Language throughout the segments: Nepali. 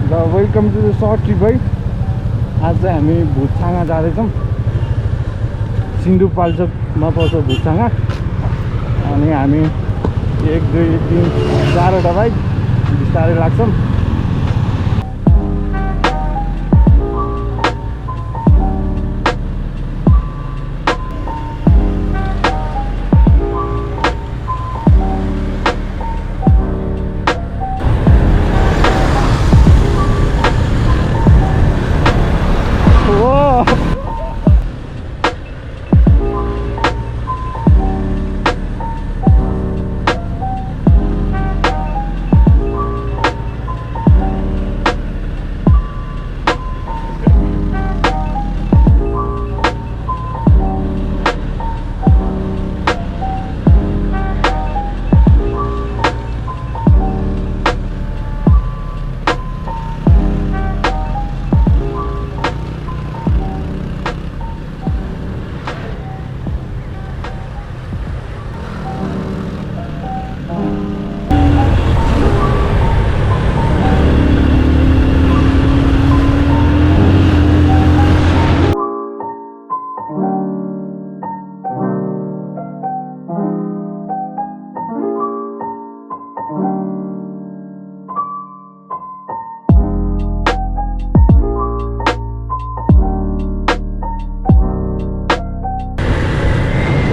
Welcome to the short trip है। आज चाहिँ हामी भुटछाङा जाँदैछौँ। सिन्धुपाल्चोकमा पर्छ भुटछाङा। अनि हामी 1 2 3 4वटा बाइक बिस्तारै लाग्छौँ।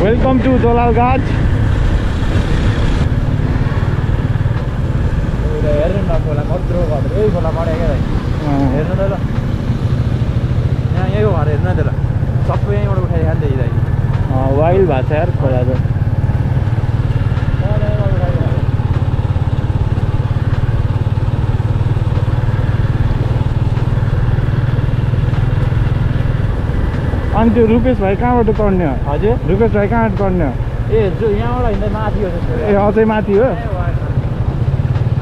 Welcome to dholalghat. हेर्नु न खोला कत्रो घर यही खोला पऱ्यो क्या हेर्नु त ल यहाँ यही घर हेर्नु त ल सबै यहीँबाट उठाइ खान्छ यही वाइल्ड भएको छ यार खोला त। अनि त्यो रुपेश भाइ कहाँबाट चढ्ने हो? हजुर रुपेश भाइ कहाँबाट चढ्ने हो? ए जो यहाँबाट हिँड्दै माथि हो जस्तो ए अझै माथि हो?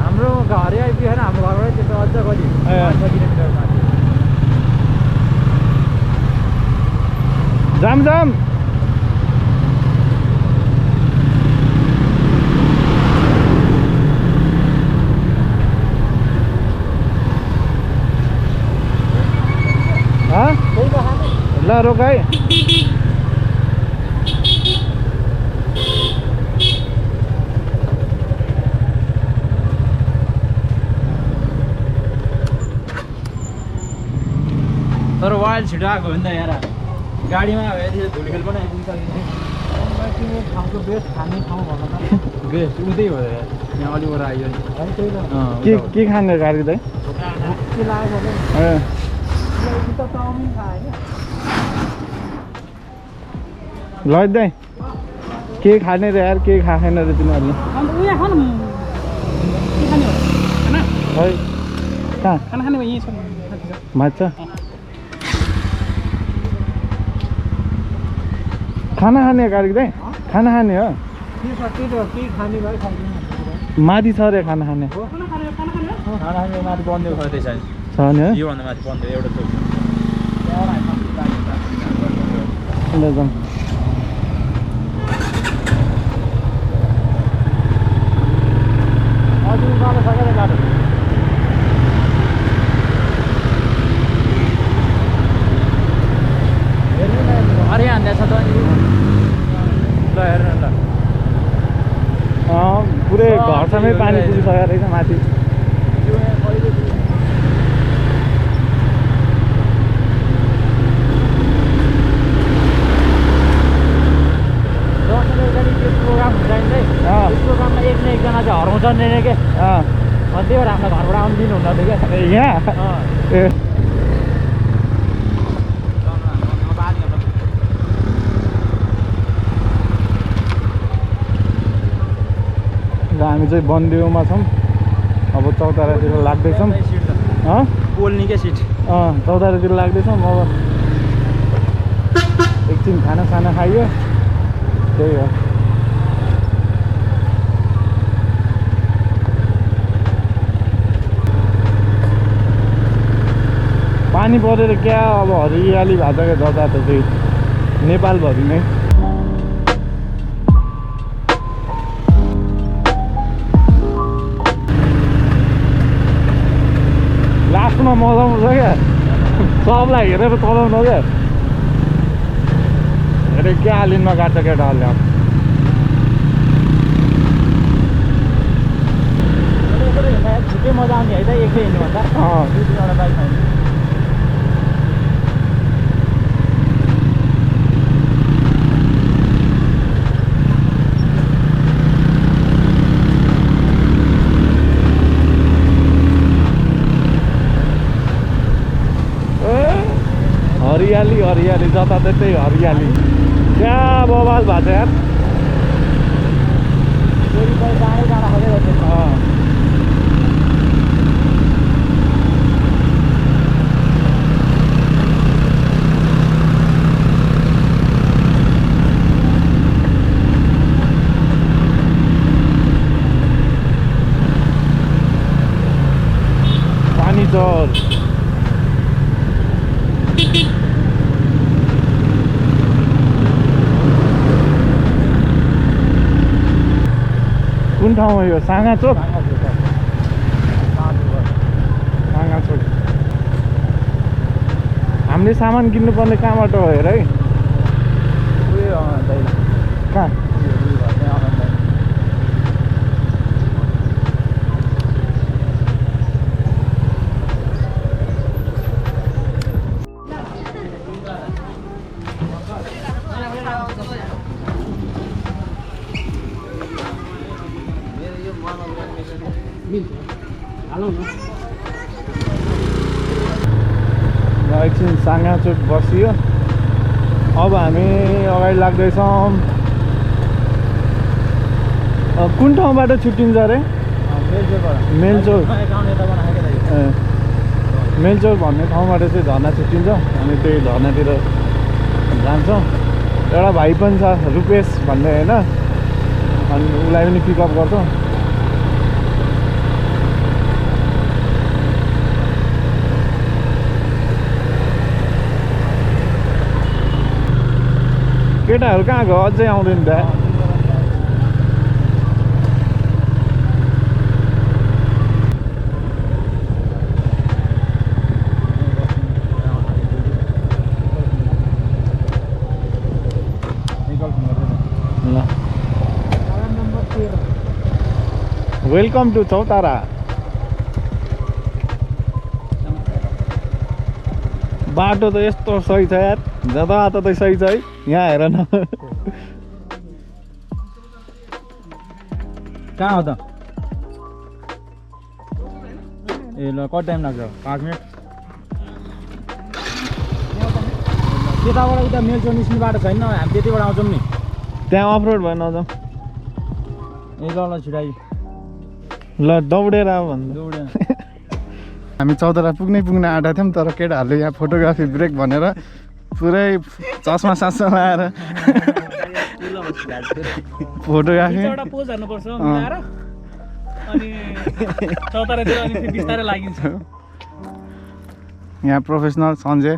हाम्रो घर आइपुगेन हाम्रो घरबाट त्यो अझ कति 5 किलोमिटर माथि। जाम जाम ल रोक है। तर वाइल्ड छिटो आएको हो नि त यहाँ गाडीमा यति धुलखेल पनि आइपुग्छ। ठाउँको बेस्ट खाने ठाउँ भन्न त बेस्ट उतै हो यहाँ अलि वर आइयो नि। के खाने गाडी चाहिँ के लाग्यो भने त चाउमिन खायो लैजाइ के खाने रे यार के खाएन रे तिनीहरूले? खै कहाँ माछा खाना खाने गाडी चाहिँ खाना खाने हो माथि छ रे खाना खाने माथि बन्द गर्दैछ छ नि योभन्दा माथि बन्द एउटा जाउँ। अरे हान्दैछ त ल हेर्नु ल पुरै घरसम्मै पानी पुगिसकेको रहेछ माथि। प्रोग्राम हुन्छ नि प्रोग्राममा एक न एकजना चाहिँ हराउँछ नि के अनि त्यही भएर हाम्रो घरबाट आउनु दिनुहुन्न थियो क्या यहाँ ए हामी चाहिँ बन्देउमा छौँ। अब चौतारातिर लाग्दैछौँ। पोल्ने क्या सिट चौतारातिर लाग्दैछौँ। अब एकछिन खाना खाइयो त्यही हो। पानी परेर क्या अब हरियाली भएको छ क्या जग्गा त चाहिँ नेपालभरि नै। भिडियोमा मजाउँछ क्या सबलाई हेरेर चलाउनु क्या हेरे क्या लिनमा काट्छ केटाहरूले अब छुट्टै मजा आउने है त एकै हिँड्नुभन्दा दुई तिनवटा बाइक हिँड्नु हरियाली हरियाली जताततै हरियाली क्या बवाल भएको छ यार जाँडै जाँडा खोज्दै गर्छ पानी चौर कुन ठाउँमा यो साँगा चोक साँगा चोक हामीले सामान किन्नुपर्ने कहाँबाट हो हेर है कहाँ एकछिन साँगा चोक बसियो अब हामी अगाडि लाग्दैछौँ कुन ठाउँबाट छुट्टिन्छ अरे मेलचोक मेलचोक भन्ने ठाउँबाट चाहिँ झर्ना छुट्टिन्छ अनि त्यही झर्नातिर जान्छौँ एउटा भाइ पनि छ रुपेश भन्ने होइन अनि उसलाई पनि पिकअप गर्छौँ केटाहरू कहाँ गयो अझै आउँदैन त वेलकम टु चौतारा बाटो त यस्तो सही छ यार जताततै सही छ है यहाँ हेर न कहाँ हो त ए ल कति टाइम लाग्छ 5 मिनट त्यताबाट उता मेलचोक निस्किने बाटो छैन हामी त्यतिबाट आउँछौँ नि त्यहाँ अफ रोड भयो नजाउँ ए ल छिटाइ ल दौडेर भन्नु दौडेर हामी चौतारा पुग्न आँटा थियौँ तर केटाहरूले यहाँ फोटोग्राफी ब्रेक भनेर पुरै चस्मा सास्मा लगाएर फोटोग्राफी पोज हाल्नुपर्छ मिलाएर अनि चौतारातिर अनि बिस्तारै लागिन्छ यहाँ professional Sanjay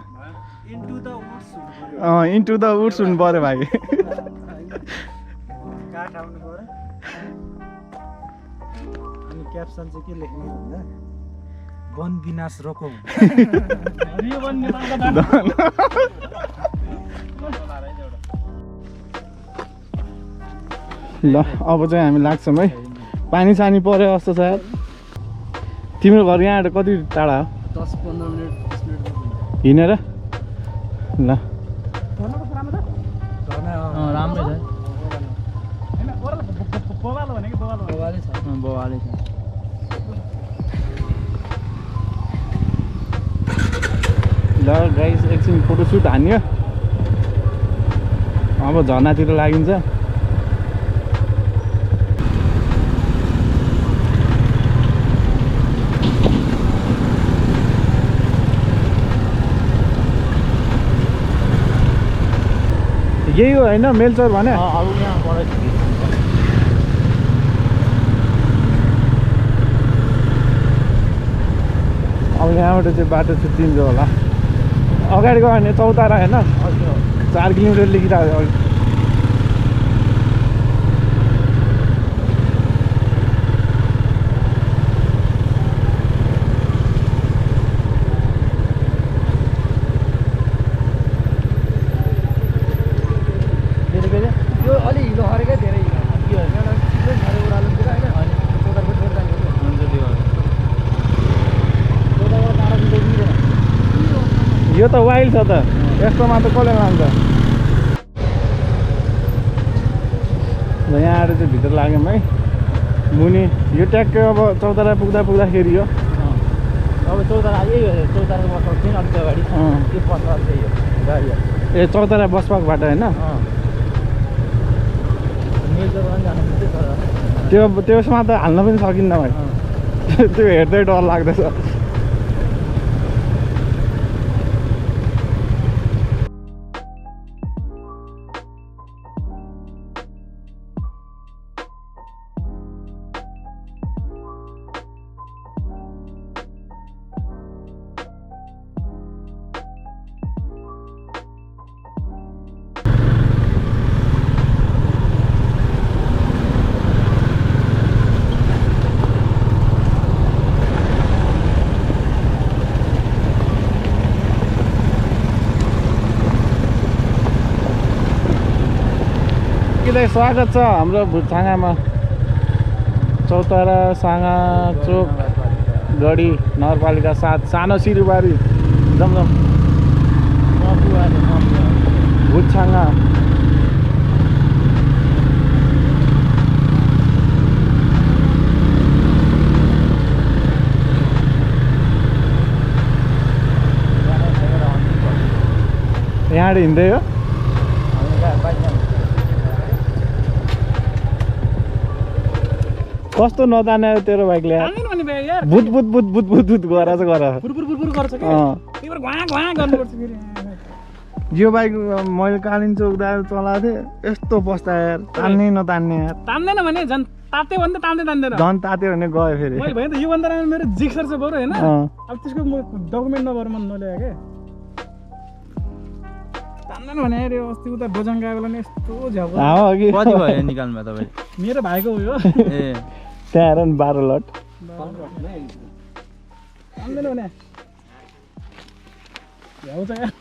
into the woods हुनु पऱ्यो भाइ अनि क्याप्सन चाहिँ के लेख्ने भन्दा वन विनाश रोकौँ ल अब चाहिँ हामी लाग्छौँ है पानी सानी पऱ्यो जस्तो छ यार तिम्रो घर यहाँबाट कति टाढा हो 10-15 मिनट हिँडेर ल राम्रै छ बवाले छ ल गाइस एकछिन फोटोसुट हान्यो अब झर्नातिर लागिन्छ यही हो होइन मेलचोक भने अब यहाँबाट चाहिँ बाटो छुट्टिन्छ होला अगाडि गयो भने चौतारा होइन 4 किलोमिटर लेखिरहेको यो त वाइल्ड छ त यस्तोमा त कसले लान्छ यहाँ आएर चाहिँ भित्र लाग्यौँ है मुनि यो ट्याक्कै अब चौतारा पुग्दाखेरि हो अब चौतारा यही हो चौताराको बसपाक थियो अलिक अगाडि त्यो बसपाक चाहिँ हो गाडी ए चौतारा बसपाकबाट होइन त्यसमा त हाल्न पनि सकिन्न भाइ त्यो हेर्दै डर लाग्दैछ स्वागत छ हाम्रो भुट छाँगामा चौतारा साँगा चोक गढी नगरपालिका 7 सानो सिरुबारी जमजम भुट छाँगा यहाँ हिँड्दै हो कस्तो नजाने तेरो बाइकले भुत भुत भुत भुत भुत भुत गरेर यो बाइक मैले कालिम्पोङ चलाएको थिएँ यस्तो बस्दा यार तान्ने नतान्ने यार तान्दैन भने झन् तात्यो भने त तान्दैन झन् तात्यो भने गयो फेरि मैले भने त योभन्दा राम्रो मेरो जिक्सर चाहिँ बरु होइन अब त्यसको म डकुमेन्ट नभएर मन नल्याए के तान्दैन भने अरे अस्ति उता बजाङ गएको बेला नि यस्तो झ्याउ कति भयो निकाल्नुमा तपाईँ मेरो भाइको उयो ए त्यहाँ हेर नि 12 लट तान्दैन भने झ्याउ छ यार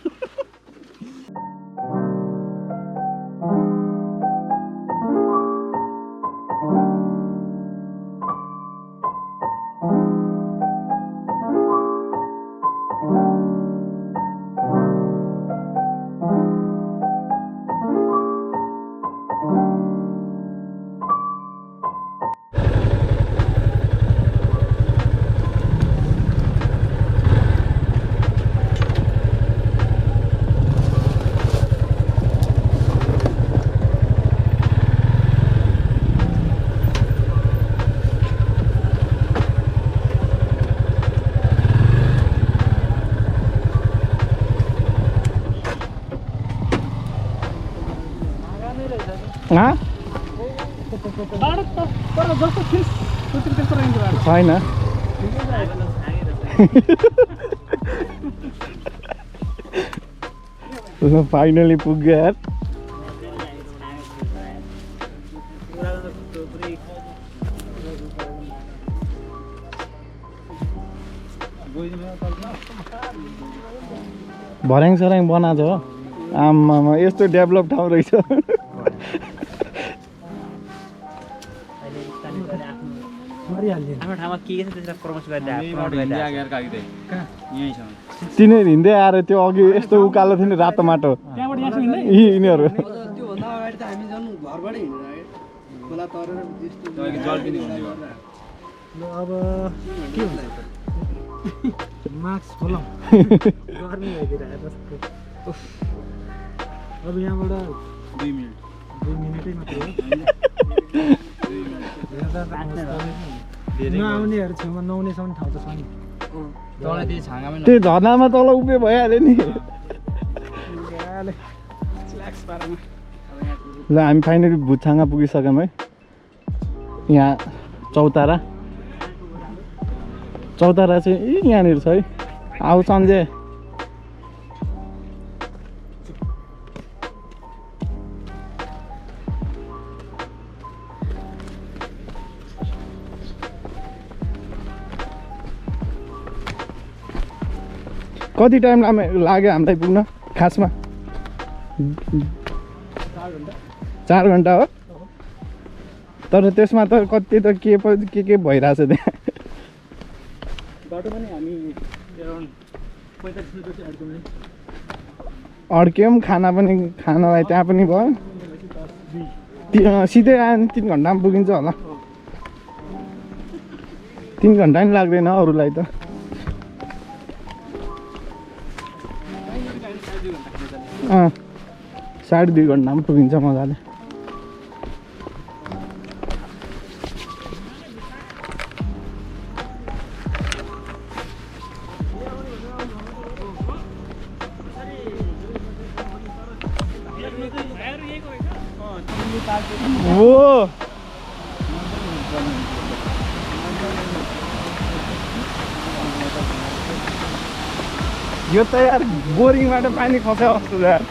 छैन फाइनली पुग्यो यार भर्याङ सऱ्याङ बनाएको हो आमामा यस्तो डेभलप ठाउँ रहेछ तिनीहरू हिँड्दै आएर त्यो अघि यस्तो उकालो थियो नि रातो माटो यिनीहरू अब के हुन्छ मास्क खोलौँ गर्मी भइदिरहेको अब यहाँबाट 2 मिनटै मात्रै हो नआउनेहरू छेउमा नआउनेसम्म ठाउँ त छ नि त्यो झर्नामा तल उभ्यो भइहाल्यो नि ल हामी फाइनली भुट छाँगा पुगिसक्यौँ है यहाँ चौतारा चाहिँ यहाँनिर छ है आऊ सन्जय कति टाइम लाग्यो हामीलाई पुग्न खासमा 4 घन्टा हो तर त्यसमा त कति त के भइरहेछ त्यहाँ बाटो पनि हामी अराउन्ड 45 मिनेट अड्क्यौँ खानालाई त्यहाँ पनि भयो सिधै आयो भने 3 घन्टामा पुगिन्छ होला 3 घन्टा नि लाग्दैन अरूलाई त 2.5 घन्टामा पुगिन्छ मजाले ओ यो त यार बोरिङबाट पानी खस्यो जस्तो यार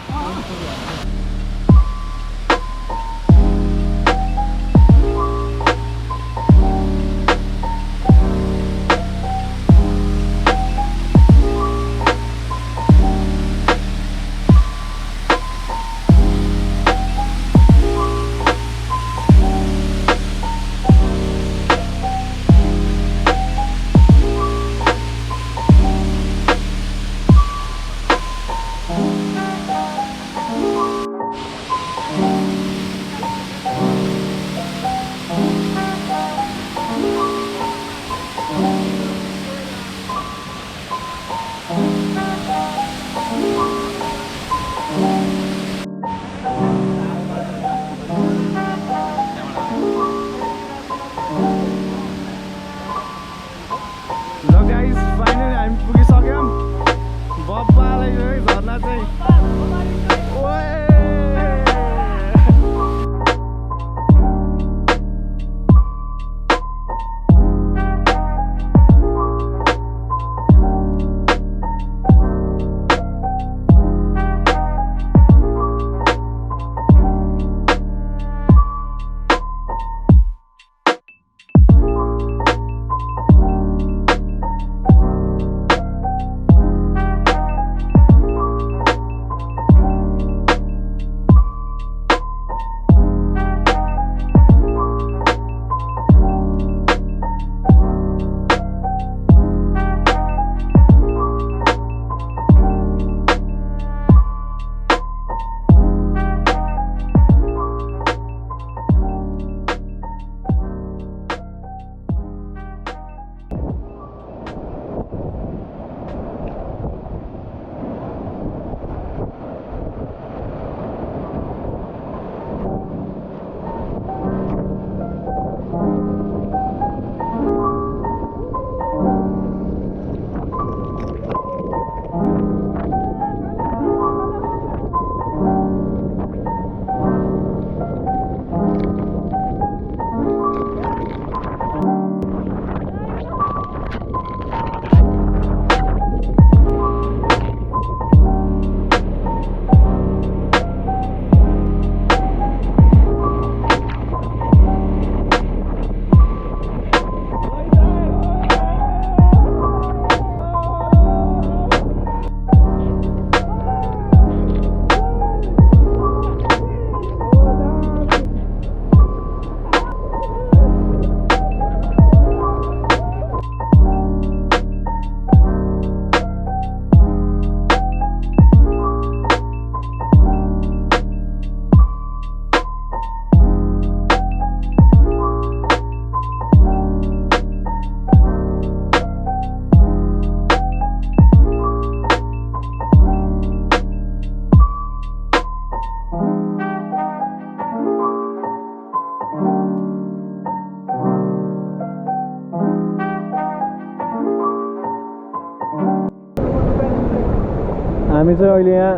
हामी चाहिँ अहिले यहाँ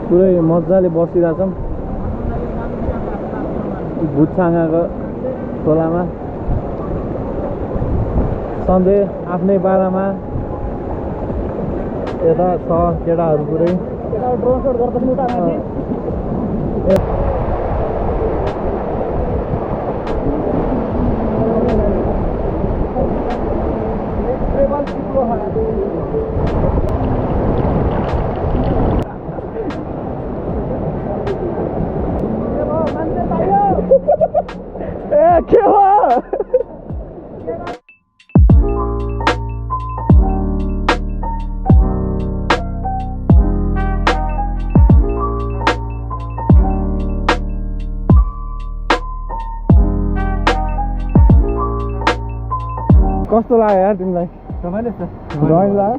पुरै मजाले बसिरहेछौँ भुट छाँगाको खोलामा सधैँ आफ्नै पारामा यता छ केटाहरू पुरै ड्रोन शट गर्दा पनि उता माथि के हो कस्तो लाग्यो यार तिमीलाई रमाइलो छ रमाइलो लाग्यो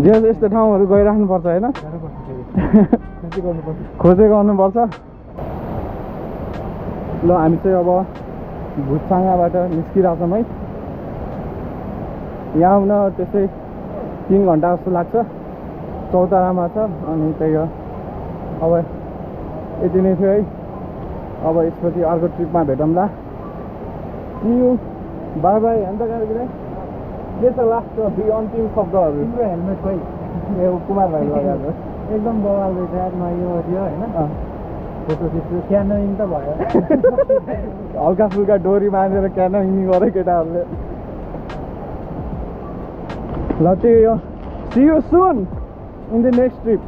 जे यस्तो ठाउँहरू गइराख्नुपर्छ होइन खोजे गर्नुपर्छ ल हामी चाहिँ अब भुटछाङ्गाबाट निस्किरहेछौँ है यहाँ आउन त्यस्तै 3 घन्टा जस्तो लाग्छ चौतारामा छ अनि त्यही हो अब यति नै थियो है अब यसपछि अर्को ट्रिपमा भेटौँला यू बाई बाई अन्त के छ लास्ट अन्तिम शब्दहरू तिम्रो हेलमेट खोइ ए कुमार भाइ लगाएको एकदम बवाल रहेछ यार नयाँ थियो होइन फोटो खिच्छु क्यानोइङ त भयो हल्का फुल्का डोरी बाँधेर क्यानोइङ गरे केटाहरूले ल त्यही हो see you soon in the next trip